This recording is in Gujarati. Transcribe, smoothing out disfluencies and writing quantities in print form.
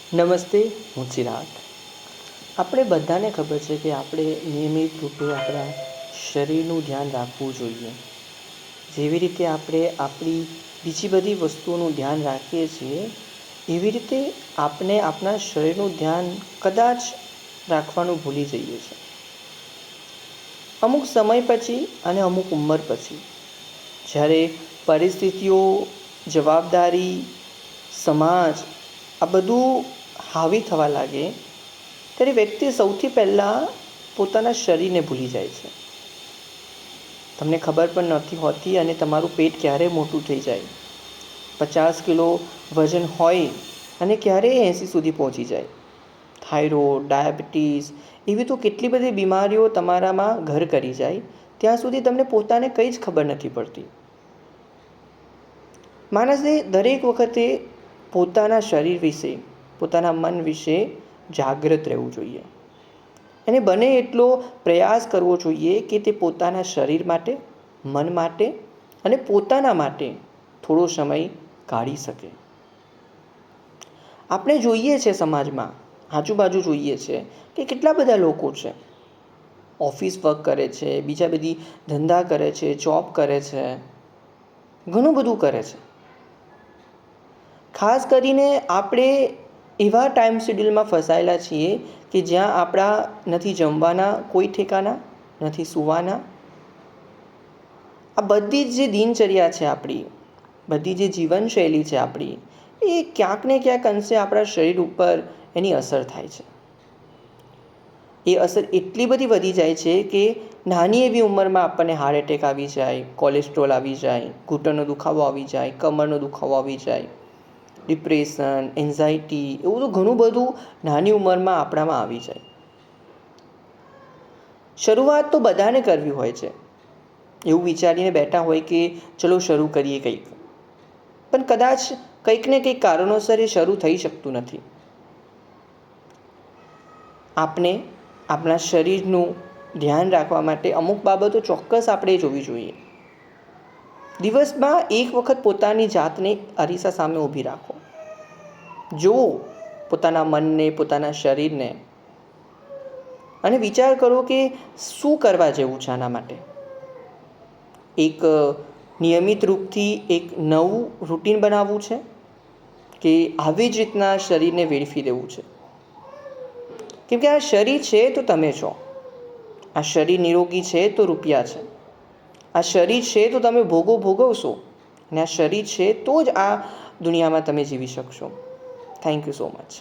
નમસ્તે, હું ચિરાગ. આપણે બધાને ખબર છે કે આપણે નિયમિત રૂપે આપણા શરીરનું ધ્યાન રાખવું જોઈએ. જેવી રીતે આપણે આપણી બીજી બધી વસ્તુઓનું ધ્યાન રાખીએ છીએ, એવી રીતે આપણે આપણા શરીરનું ધ્યાન કદાચ રાખવાનું ભૂલી જઈએ છીએ. અમુક સમય પછી અને અમુક ઉંમર પછી, જ્યારે પરિસ્થિતિઓ, જવાબદારી, સમાજ આ બધું હાવી થવા લાગે, ત્યારે વ્યક્તિ સૌથી પહેલાં પોતાના શરીરને ભૂલી જાય છે. તમને ખબર પણ નથી હોતી અને તમારું પેટ ક્યારે મોટું થઈ જાય, 50 કિલો વજન હોય અને ક્યારેય 80 સુધી પહોંચી જાય. થાઇરોઇડ, ડાયાબિટીસ એવી તો કેટલી બધી બીમારીઓ તમારામાં ઘર કરી જાય, ત્યાં સુધી તમને પોતાને કંઈ જ ખબર નથી પડતી. માણસે દરેક વખતે પોતાના શરીર વિશે, પોતાના મન વિશે જાગૃત રહેવું જોઈએ અને બને એટલો પ્રયાસ કરવો જોઈએ કે તે પોતાના શરીર માટે, મન માટે અને પોતાના માટે થોડો સમય કાઢી શકે. આપણે જોઈએ છે સમાજમાં, આજુબાજુ જોઈએ છે કે કેટલા બધા લોકો છે, ઓફિસ વર્ક કરે છે, બીજા બધી ધંધા કરે છે, જોબ કરે છે, ઘણું બધું કરે છે. ખાસ કરીને આપણે એવા ટાઈમ શેડ્યુલમાં ફસાયેલા છીએ કે જ્યાં આપણા નથી જમવાના કોઈ ઠેકાના, નથી સૂવાના. આ બધી જ જે દિનચર્યા છે આપણી, બધી જે જીવનશૈલી છે આપણી, એ ક્યાંક ને ક્યાંક અંશે આપણા શરીર ઉપર એની અસર થાય છે. એ અસર એટલી બધી વધી જાય છે કે નાની એવી ઉંમરમાં આપણને હાર્ટ એટેક આવી જાય, કોલેસ્ટ્રોલ આવી જાય, ઘૂંટણનો દુખાવો આવી જાય, કમરનો દુખાવો આવી જાય, ડિપ્રેશન, એન્ઝાયટી, એવું તો ઘણું બધું નાની ઉંમરમાં આપણામાં આવી જાય. શરૂઆત તો બધાને કરવી હોય છે, એવું વિચારીને બેઠા હોય કે ચલો શરૂ કરીએ કંઈક, પણ કદાચ કંઈક ને કંઈક કારણોસર એ શરૂ થઈ શકતું નથી. આપણે આપણા શરીરનું ધ્યાન રાખવા માટે અમુક બાબતો ચોક્કસ આપણે જોવી જોઈએ. દિવસમાં એક વખત પોતાની જાતને અરીસા સામે ઊભી રાખો. જુઓ પોતાના મનને, પોતાના શરીરને અને વિચાર કરો કે શું કરવા જેવું છે આના માટે. એક નિયમિત રૂપથી એક નવું રૂટીન બનાવવું છે કે આવી જ રીતના શરીરને વેડફી દેવું છે. કેમ કે આ શરીર છે તો તમે છો, આ શરીર નિરોગી છે તો રૂપિયા છે, આ શરીર છે તો તમે ભોગવશો અને આ શરીર છે તો જ આ દુનિયામાં તમે જીવી શકશો. Thank you so much.